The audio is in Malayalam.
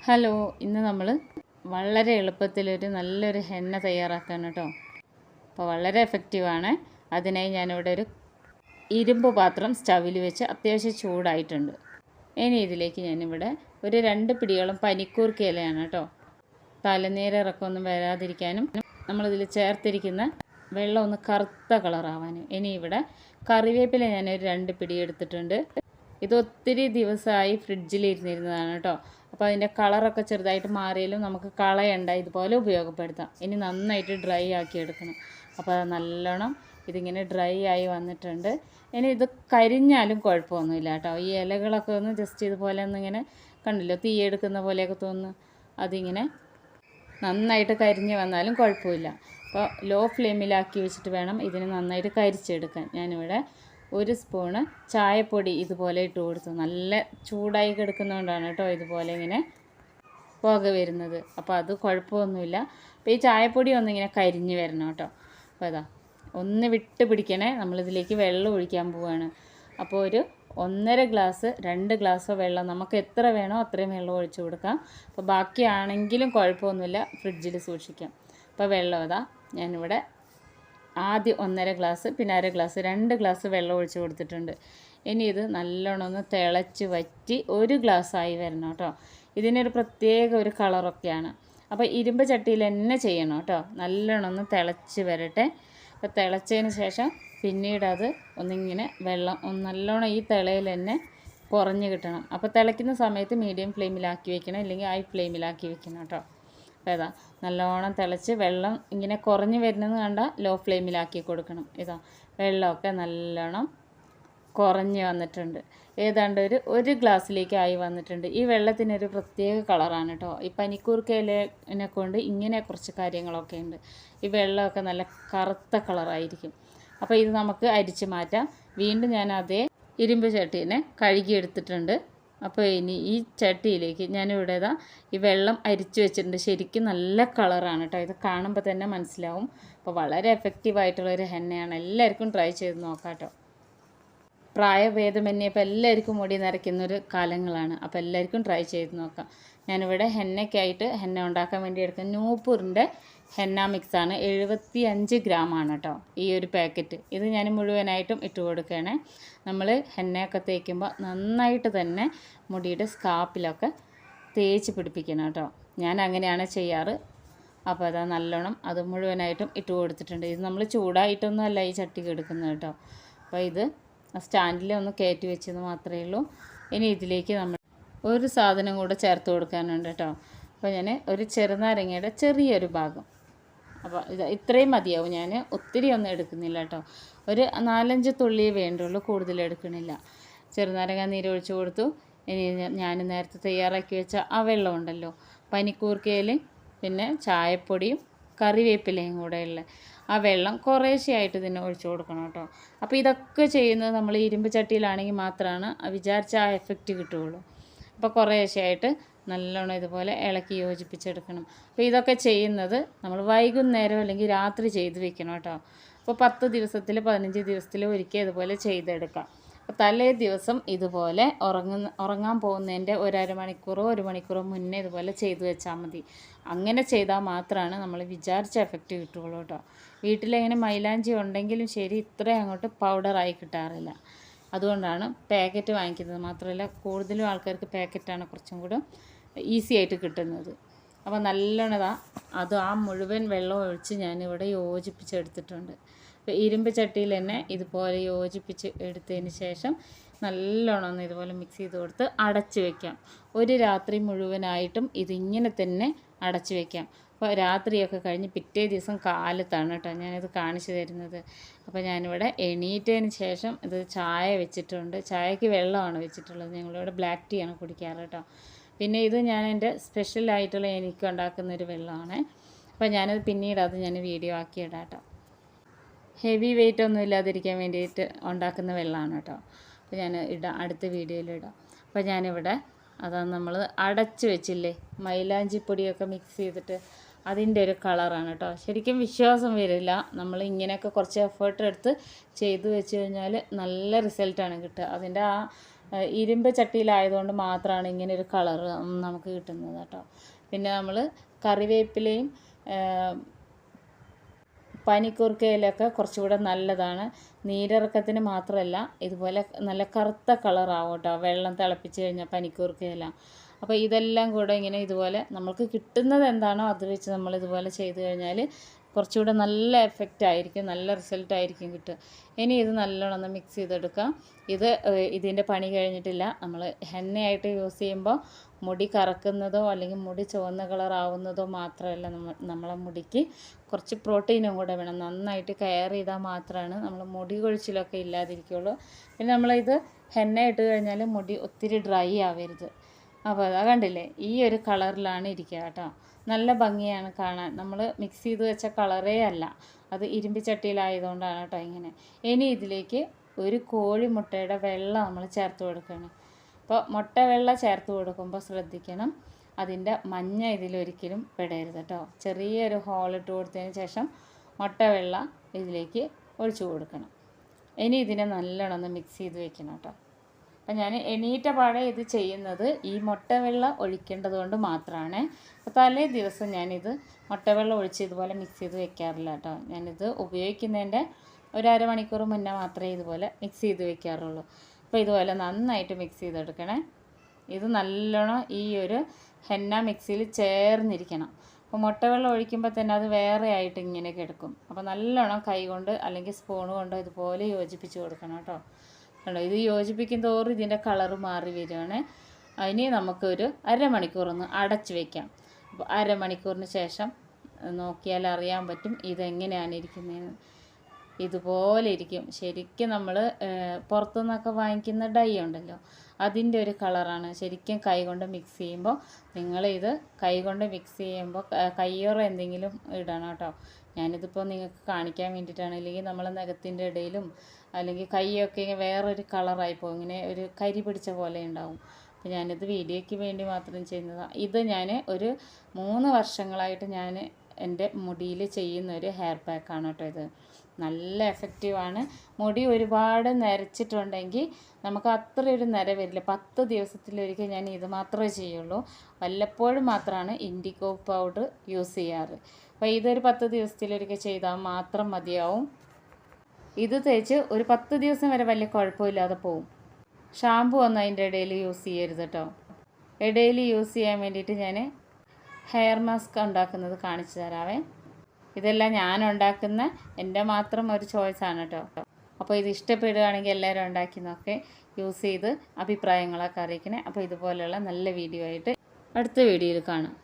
ഹലോ, ഇന്ന് നമ്മൾ വളരെ എളുപ്പത്തിലൊരു നല്ലൊരു ഹെന്ന തയ്യാറാക്കാണ് കേട്ടോ. അപ്പോൾ വളരെ എഫക്റ്റീവാണ്. അതിനായി ഞാനിവിടെ ഒരു ഇരുമ്പ് പാത്രം സ്റ്റവിൽ വെച്ച് അത്യാവശ്യം ചൂടായിട്ടുണ്ട്. ഇനി ഇതിലേക്ക് ഞാനിവിടെ ഒരു 2 പിടിയോളം പനിക്കൂർക്ക ഇലയാണ് കേട്ടോ. തലനീരിറക്കമൊന്നും വരാതിരിക്കാനും നമ്മളിതിൽ ചേർത്തിരിക്കുന്ന വെള്ളം ഒന്ന് കറുത്ത കളറാവാനും. ഇനി ഇവിടെ കറിവേപ്പില ഞാനൊരു 2 പിടി എടുത്തിട്ടുണ്ട്. ഇത് ഒത്തിരി ദിവസമായി ഫ്രിഡ്ജിലിരുന്നിരുന്നതാണ് കേട്ടോ. അപ്പോൾ അതിൻ്റെ കളറൊക്കെ ചെറുതായിട്ട് മാറിയാലും നമുക്ക് കളയണ്ട, ഇതുപോലെ ഉപയോഗപ്പെടുത്താം. ഇനി നന്നായിട്ട് ഡ്രൈ ആക്കി എടുക്കണം. അപ്പോൾ അത് നല്ലോണം ഇതിങ്ങനെ ഡ്രൈ ആയി വന്നിട്ടുണ്ട്. ഇനി ഇത് കരിഞ്ഞാലും കുഴപ്പമൊന്നുമില്ല കേട്ടോ. ഈ ഇലകളൊക്കെ ഒന്ന് ജസ്റ്റ് ഇതുപോലെ ഒന്നിങ്ങനെ കണ്ടില്ലോ, തീയെടുക്കുന്ന പോലെയൊക്കെ തോന്നുന്നു. അതിങ്ങനെ നന്നായിട്ട് കരിഞ്ഞ് വന്നാലും കുഴപ്പമില്ല. അപ്പോൾ ലോ ഫ്ലെയിമിലാക്കി വെച്ചിട്ട് വേണം ഇതിന് നന്നായിട്ട് കരിച്ചെടുക്കാൻ. ഞാനിവിടെ 1 സ്പൂണ് ചായപ്പൊടി ഇതുപോലെ ഇട്ട് കൊടുത്തു. നല്ല ചൂടായി കിടക്കുന്നതുകൊണ്ടാണ് കേട്ടോ ഇതുപോലെ ഇങ്ങനെ പുക വരുന്നത്. അപ്പോൾ അത് കുഴപ്പമൊന്നുമില്ല. അപ്പോൾ ഈ ചായപ്പൊടി ഒന്നിങ്ങനെ കരിഞ്ഞ് വരണം കേട്ടോ. അപ്പോൾ അതാ ഒന്ന് വിട്ട് പിടിക്കണേ. നമ്മളിതിലേക്ക് വെള്ളം ഒഴിക്കാൻ പോവുകയാണ്. അപ്പോൾ ഒരു 1.5 ഗ്ലാസ് 2 ഗ്ലാസോ വെള്ളം നമുക്ക് എത്ര വേണോ അത്രയും വെള്ളം ഒഴിച്ച് കൊടുക്കാം. അപ്പോൾ ബാക്കിയാണെങ്കിലും കുഴപ്പമൊന്നുമില്ല, ഫ്രിഡ്ജിൽ സൂക്ഷിക്കാം. അപ്പോൾ വെള്ളം അതാ ഞാനിവിടെ ആദ്യം 1.5 ഗ്ലാസ്, പിന്നെ 1/2 ഗ്ലാസ്, 2 ഗ്ലാസ് വെള്ളം ഒഴിച്ച് കൊടുത്തിട്ടുണ്ട്. ഇനി ഇത് നല്ലോണം ഒന്ന് തിളച്ച് വറ്റി 1 ഗ്ലാസ്സായി വരണം കേട്ടോ. ഇതിനൊരു പ്രത്യേക ഒരു കളറൊക്കെയാണ്. അപ്പോൾ ഇരുമ്പ് ചട്ടിയിൽ തന്നെ ചെയ്യണം കേട്ടോ. നല്ലോണം ഒന്ന് തിളച്ച് വരട്ടെ. അപ്പോൾ തിളച്ചതിന് ശേഷം പിന്നീട് അത് ഒന്നിങ്ങനെ വെള്ളം നല്ലോണം ഈ തിളയിൽ തന്നെ കുറഞ്ഞ് കിട്ടണം. അപ്പോൾ തിളയ്ക്കുന്ന സമയത്ത് മീഡിയം ഫ്ലെയിമിലാക്കി വെക്കണം, ഇല്ലെങ്കിൽ ഹൈ ഫ്ലെയിമിലാക്കി വെക്കണം കേട്ടോ. അപ്പോൾ ഇതാ നല്ലോണം തിളച്ച് വെള്ളം ഇങ്ങനെ കുറഞ്ഞ് വരുന്നത് കണ്ടാൽ ലോ ഫ്ലെയിമിലാക്കി കൊടുക്കണം. ഇതാ വെള്ളമൊക്കെ നല്ലോണം കുറഞ്ഞ് വന്നിട്ടുണ്ട്. ഏതാണ്ട് ഒരു ഗ്ലാസ്സിലേക്ക് ആയി വന്നിട്ടുണ്ട്. ഈ വെള്ളത്തിനൊരു പ്രത്യേക കളറാണ് കേട്ടോ. ഈ പനിക്കൂർക്ക ഇലനെ കൊണ്ട് ഇങ്ങനെ കുറച്ച് കാര്യങ്ങളൊക്കെ ഉണ്ട്. ഈ വെള്ളമൊക്കെ നല്ല കറുത്ത കളറായിരിക്കും. അപ്പോൾ ഇത് നമുക്ക് അരിച്ച് മാറ്റാം. വീണ്ടും ഞാൻ അതേ ഇരുമ്പ് ചട്ടീനെ കഴുകിയെടുത്തിട്ടുണ്ട്. അപ്പോൾ ഇനി ഈ ചട്ടിയിലേക്ക് ഞാനിവിടെ ഈ വെള്ളം അരിച്ച് വെച്ചിട്ടുണ്ട്. ശരിക്കും നല്ല കളറാണ് കേട്ടോ. ഇത് കാണുമ്പോൾ തന്നെ മനസ്സിലാവും. അപ്പോൾ വളരെ എഫക്റ്റീവായിട്ടുള്ളൊരു ഹെന്നയാണ്. എല്ലാവർക്കും ട്രൈ ചെയ്ത് നോക്കാം കേട്ടോ. പ്രായഭേദമന്യേ ഇപ്പോൾ എല്ലാവർക്കും മുടി നരയ്ക്കുന്നൊരു കാലങ്ങളാണ്. അപ്പോൾ എല്ലാവർക്കും ട്രൈ ചെയ്ത് നോക്കാം. ഞാനിവിടെ ഹെന്നയ്ക്കായിട്ട് ഹെന്ന ഉണ്ടാക്കാൻ വേണ്ടി എടുക്കുന്ന നൂപൂറിൻ്റെ ഹെന്ന മിക്സാണ്. 75 ഗ്രാമാണ് കേട്ടോ ഈ ഒരു പാക്കറ്റ്. ഇത് ഞാൻ മുഴുവനായിട്ടും ഇട്ട് കൊടുക്കുകയാണ്. നമ്മൾ ഹെന്നയൊക്കെ തേക്കുമ്പോൾ നന്നായിട്ട് തന്നെ മുടിയുടെ സ്കാപ്പിലൊക്കെ തേച്ച് പിടിപ്പിക്കണം കേട്ടോ. ഞാൻ അങ്ങനെയാണ് ചെയ്യാറ്. അപ്പോൾ അതാ നല്ലോണം അത് മുഴുവനായിട്ടും ഇട്ട് കൊടുത്തിട്ടുണ്ട്. ഇത് നമ്മൾ ചൂടായിട്ടൊന്നും അല്ല ഈ ചട്ടിക്ക് എടുക്കുന്നത് കേട്ടോ. അപ്പോൾ ഇത് സ്റ്റാൻഡിൽ ഒന്ന് കയറ്റി വെച്ചത് മാത്രമേ ഉള്ളൂ. ഇനി ഇതിലേക്ക് നമ്മൾ ഒരു സാധനം കൂടെ ചേർത്ത് കൊടുക്കാനുണ്ട് കേട്ടോ. അപ്പോൾ ഞാൻ ഒരു ചെറുനാരങ്ങയുടെ ചെറിയൊരു ഭാഗം, അപ്പോൾ ഇത് ഇത്രയും മതിയാവും. ഞാൻ ഒത്തിരി ഒന്നും എടുക്കുന്നില്ല കേട്ടോ. ഒരു 4-5 തുള്ളിയേ വേണ്ടുള്ളൂ, കൂടുതൽ എടുക്കണില്ല. ചെറുനാരങ്ങ നീര് ഒഴിച്ച് കൊടുത്തു. ഇനി ഞാൻ നേരത്തെ തയ്യാറാക്കി വെച്ച ആ വെള്ളം ഉണ്ടല്ലോ, പനിക്കൂർക്കയിലും പിന്നെ ചായപ്പൊടിയും കറിവേപ്പിലയും കൂടെയുള്ള ആ വെള്ളം കുറേശ്ശെയായിട്ട് ഇതിനെ ഒഴിച്ചു കൊടുക്കണം കേട്ടോ. അപ്പോൾ ഇതൊക്കെ ചെയ്യുന്നത് നമ്മൾ ഇരുമ്പ് ചട്ടിയിലാണെങ്കിൽ മാത്രമാണ് വിചാരിച്ച ആ എഫക്റ്റ് കിട്ടുകയുള്ളൂ. അപ്പോൾ കുറേശ്ശെയായിട്ട് നല്ലോണം ഇതുപോലെ ഇളക്കി യോജിപ്പിച്ചെടുക്കണം. അപ്പോൾ ഇതൊക്കെ ചെയ്യുന്നത് നമ്മൾ വൈകുന്നേരം അല്ലെങ്കിൽ രാത്രി ചെയ്ത് വെക്കണം കേട്ടോ. അപ്പോൾ 10 ദിവസത്തിൽ 15 ദിവസത്തിൽ ഒരിക്കൽ ഇതുപോലെ ചെയ്തെടുക്കാം. അപ്പോൾ തലേ ദിവസം ഇതുപോലെ ഉറങ്ങാൻ പോകുന്നതിൻ്റെ 1/2 മണിക്കൂറോ 1 മണിക്കൂറോ മുന്നേ ഇതുപോലെ ചെയ്ത് വെച്ചാൽ മതി. അങ്ങനെ ചെയ്താൽ മാത്രമാണ് നമ്മൾ വിചാരിച്ച എഫക്റ്റ് കിട്ടുകയുള്ളൂ കേട്ടോ. വീട്ടിലെങ്ങനെ മൈലാഞ്ചി ഉണ്ടെങ്കിലും ശരി, ഇത്രയും അങ്ങോട്ട് പൗഡറായി കിട്ടാറില്ല. അതുകൊണ്ടാണ് പാക്കറ്റ് വാങ്ങിക്കുന്നത്. മാത്രമല്ല കൂടുതലും ആൾക്കാർക്ക് പാക്കറ്റാണ് കുറച്ചും കൂടെ ഈസി ആയിട്ട് കിട്ടുന്നത്. അപ്പോൾ നല്ലോണം അത് ആ മുഴുവൻ വെള്ളം ഒഴിച്ച് ഞാനിവിടെ യോജിപ്പിച്ചെടുത്തിട്ടുണ്ട്. അപ്പോൾ ഇരുമ്പ് ചട്ടിയിൽ തന്നെ ഇതുപോലെ യോജിപ്പിച്ച് എടുത്തതിന് ശേഷം നല്ലോണം ഒന്ന് ഇതുപോലെ മിക്സ് ചെയ്ത് കൊടുത്ത് അടച്ച് വയ്ക്കാം. ഒരു രാത്രി മുഴുവനായിട്ടും ഇതിങ്ങനെ തന്നെ അടച്ച് വയ്ക്കാം. അപ്പോൾ രാത്രിയൊക്കെ കഴിഞ്ഞ് പിറ്റേ ദിവസം കാലത്താണ് കേട്ടോ ഞാനിത് കാണിച്ചു തരുന്നത്. അപ്പോൾ ഞാനിവിടെ എണീറ്റതിന് ശേഷം ഇത് ചായ വെച്ചിട്ടുണ്ട്. ചായക്ക് വെള്ളമാണ് വെച്ചിട്ടുള്ളത്. ഞങ്ങളിവിടെ ബ്ലാക്ക് ടീ ആണ് കുടിക്കാറ് കേട്ടോ. പിന്നെ ഇത് ഞാൻ എൻ്റെ സ്പെഷ്യലായിട്ടുള്ള എനിക്ക് ഉണ്ടാക്കുന്നൊരു വെള്ളമാണ്. അപ്പോൾ ഞാനത് പിന്നീട് ഞാൻ വീഡിയോ ആക്കി ഇടാം കേട്ടോ. ഹെവി വെയിറ്റ് ഒന്നും ഇല്ലാതിരിക്കാൻ വേണ്ടിയിട്ട് ഉണ്ടാക്കുന്ന വെള്ളമാണ് കേട്ടോ. അപ്പോൾ ഞാൻ അടുത്ത വീഡിയോയിലിടാം. അപ്പോൾ ഞാനിവിടെ നമ്മൾ അടച്ച് വെച്ചില്ലേ മൈലാഞ്ചിപ്പൊടിയൊക്കെ മിക്സ് ചെയ്തിട്ട്, അതിൻ്റെ ഒരു കളറാണ് കേട്ടോ. ശരിക്കും വിശ്വാസം വരില്ല. നമ്മൾ ഇങ്ങനെയൊക്കെ കുറച്ച് എഫേർട്ട് എടുത്ത് ചെയ്ത് വെച്ച് കഴിഞ്ഞാൽ നല്ല റിസൾട്ടാണ് കിട്ടുക. അതിൻ്റെ ആ ഇരുമ്പ് ചട്ടിയിലായതുകൊണ്ട് മാത്രമാണ് ഇങ്ങനെ ഒരു കളർ നമുക്ക് കിട്ടുന്നത് കേട്ടോ. പിന്നെ നമ്മൾ കറിവേപ്പിലയും പനിക്കൂർക്കയിലൊക്കെ കുറച്ചുകൂടെ നല്ലതാണ്. നീരിറക്കത്തിന് മാത്രമല്ല, ഇതുപോലെ നല്ല കറുത്ത കളറാവും കേട്ടോ വെള്ളം തിളപ്പിച്ച് കഴിഞ്ഞാൽ പനിക്കൂർക്കയില. അപ്പോൾ ഇതെല്ലാം കൂടെ ഇങ്ങനെ ഇതുപോലെ നമുക്ക് കിട്ടുന്നത് എന്താണോ അത് വെച്ച് നമ്മൾ ഇതുപോലെ ചെയ്ത് കഴിഞ്ഞാൽ കുറച്ചുകൂടെ നല്ല എഫക്റ്റ് ആയിരിക്കും, നല്ല റിസൾട്ട് ആയിരിക്കും കിട്ടുക. ഇനി ഇത് നല്ലോണം ഒന്ന് മിക്സ് ചെയ്തെടുക്കാം. ഇതിൻ്റെ പണി കഴിഞ്ഞിട്ടില്ല. നമ്മൾ എണ്ണയായിട്ട് യൂസ് ചെയ്യുമ്പോൾ മുടി കറക്കുന്നതോ അല്ലെങ്കിൽ മുടി ചുവന്ന കളറാവുന്നതോ മാത്രമല്ല, നമ്മളെ മുടിക്ക് കുറച്ച് പ്രോട്ടീനും കൂടെ വേണം. നന്നായിട്ട് കെയർ ചെയ്താൽ മാത്രമാണ് നമ്മൾ മുടി കൊഴിച്ചിലൊക്കെ ഇല്ലാതിരിക്കുള്ളൂ. പിന്നെ നമ്മളിത് എണ്ണ ഇട്ട് കഴിഞ്ഞാൽ മുടി ഒത്തിരി ഡ്രൈ ആവരുത്. അപ്പോൾ അതാ കണ്ടില്ലേ, ഈ ഒരു കളറിലാണ് ഇരിക്കുക കേട്ടോ. നല്ല ഭംഗിയാണ് കാണാൻ. നമ്മൾ മിക്സ് ചെയ്ത് വെച്ച കളറേ അല്ല, അത് ഇരുമ്പിച്ചട്ടിയിലായതുകൊണ്ടാണ് കേട്ടോ ഇങ്ങനെ. ഇനി ഇതിലേക്ക് ഒരു കോഴിമുട്ടയുടെ വെള്ള നമ്മൾ ചേർത്ത് കൊടുക്കണം. അപ്പോൾ മുട്ട വെള്ള ചേർത്ത് കൊടുക്കുമ്പോൾ ശ്രദ്ധിക്കണം, അതിൻ്റെ മഞ്ഞ ഇതിലൊരിക്കലും പെടരുത് കേട്ടോ. ചെറിയൊരു ഹോളിട്ട് കൊടുത്തതിന് ശേഷം മുട്ട വെള്ള ഇതിലേക്ക് ഒഴിച്ചു കൊടുക്കണം. ഇനി ഇതിനെ നല്ലോണം ഒന്ന് മിക്സ് ചെയ്ത് വെക്കണം കേട്ടോ. അപ്പം ഞാൻ എണീറ്റ പാടെ ഇത് ചെയ്യുന്നത് ഈ മുട്ടവെള്ളം ഒഴിക്കേണ്ടത് കൊണ്ട് മാത്രമാണ്. അപ്പോൾ തലേ ദിവസം ഞാനിത് മുട്ടവെള്ളം ഒഴിച്ച് ഇതുപോലെ മിക്സ് ചെയ്ത് വെക്കാറില്ല കേട്ടോ. ഞാനിത് ഉപയോഗിക്കുന്നതിൻ്റെ ഒരു അരമണിക്കൂർ മുന്നേ മാത്രമേ ഇതുപോലെ മിക്സ് ചെയ്ത് വെക്കാറുള്ളൂ. അപ്പോൾ ഇതുപോലെ നന്നായിട്ട് മിക്സ് ചെയ്തെടുക്കണേ. ഇത് നല്ലോണം ഈ ഒരു ഹെന്ന മിക്സിയിൽ ചേർന്നിരിക്കണം. അപ്പോൾ മുട്ടവെള്ളം ഒഴിക്കുമ്പോൾ തന്നെ അത് വേറെ ആയിട്ട് ഇങ്ങനെ കിടക്കും. അപ്പോൾ നല്ലോണം കൈ കൊണ്ട് അല്ലെങ്കിൽ സ്പൂൺ കൊണ്ടോ ഇതുപോലെ യോജിപ്പിച്ച് കൊടുക്കണം കേട്ടോ. കണ്ടോ, ഇത് യോജിപ്പിക്കും തോറും ഇതിൻ്റെ കളറ് മാറി വരികയാണ്. ഇനി നമുക്കൊരു അരമണിക്കൂറൊന്ന് അടച്ച് വയ്ക്കാം. അപ്പോൾ അരമണിക്കൂറിന് ശേഷം നോക്കിയാൽ അറിയാൻ പറ്റും ഇതെങ്ങനെയാണ് ഇരിക്കുന്നതെന്ന്. ഇതുപോലെ ഇരിക്കും. ശരിക്കും നമ്മൾ പുറത്തുനിന്നൊക്കെ വാങ്ങിക്കുന്ന ഡൈ ഉണ്ടല്ലോ, അതിൻ്റെ ഒരു കളറാണ്. ശരിക്കും കൈ കൊണ്ട് മിക്സ് ചെയ്യുമ്പോൾ നിങ്ങളിത് കൈ കൊണ്ട് മിക്സ് ചെയ്യുമ്പോൾ കയ്യോറ എന്തെങ്കിലും ഇടണം കേട്ടോ. ഞാനിതിപ്പോൾ നിങ്ങൾക്ക് കാണിക്കാൻ വേണ്ടിയിട്ടാണ്. അല്ലെങ്കിൽ നമ്മളെ നഖത്തിൻ്റെ ഇടയിലും അല്ലെങ്കിൽ കൈയൊക്കെ വേറൊരു കളറായിപ്പോൾ ഇങ്ങനെ ഒരു കരി പിടിച്ച പോലെ ഉണ്ടാവും. അപ്പോൾ ഞാനിത് വീഡിയോയ്ക്ക് വേണ്ടി മാത്രം ചെയ്യുന്നതാണ്. ഇത് ഞാൻ ഒരു 3 വർഷങ്ങളായിട്ട് ഞാൻ എൻ്റെ മുടിയിൽ ചെയ്യുന്ന ഒരു ഹെയർ പാക്കാണ് കേട്ടോ ഇത്. നല്ല എഫക്റ്റീവാണ്. മുടി ഒരുപാട് നരച്ചിട്ടുണ്ടെങ്കിൽ നമുക്ക് അത്രയൊരു നര വരില്ല. 10 ദിവസത്തിലൊരിക്കൽ ഞാൻ ഇത് മാത്രമേ ചെയ്യുള്ളൂ. വല്ലപ്പോഴും മാത്രമാണ് ഇൻഡിഗോ പൗഡർ യൂസ് ചെയ്യാറ്. അപ്പോൾ ഇതൊരു 10 ദിവസത്തിലൊരിക്കൽ ചെയ്താൽ മാത്രം മതിയാവും. ഇത് തേച്ച് ഒരു 10 ദിവസം വരെ വലിയ കുഴപ്പമില്ലാതെ പോവും. ഷാമ്പു ഒന്നും അതിൻ്റെ ഇടയിൽ യൂസ് ചെയ്യരുത് കേട്ടോ. ഇടയിൽ യൂസ് ചെയ്യാൻ വേണ്ടിയിട്ട് ഞാൻ ഹെയർ മാസ്ക് ഉണ്ടാക്കുന്നത് കാണിച്ചു തരാവേ. ഇതെല്ലാം ഞാൻ ഉണ്ടാക്കുന്ന എൻ്റെ മാത്രം ഒരു ചോയ്സാണ് കേട്ടോ. അപ്പോൾ ഇത് ഇഷ്ടപ്പെടുകയാണെങ്കിൽ എല്ലാവരും ഉണ്ടാക്കി നോക്കെ യൂസ് ചെയ്ത് അഭിപ്രായങ്ങളൊക്കെ അറിയിക്കണേ. അപ്പോൾ ഇതുപോലെയുള്ള നല്ല വീഡിയോ ആയിട്ട് അടുത്ത വീഡിയോയിൽ കാണാം.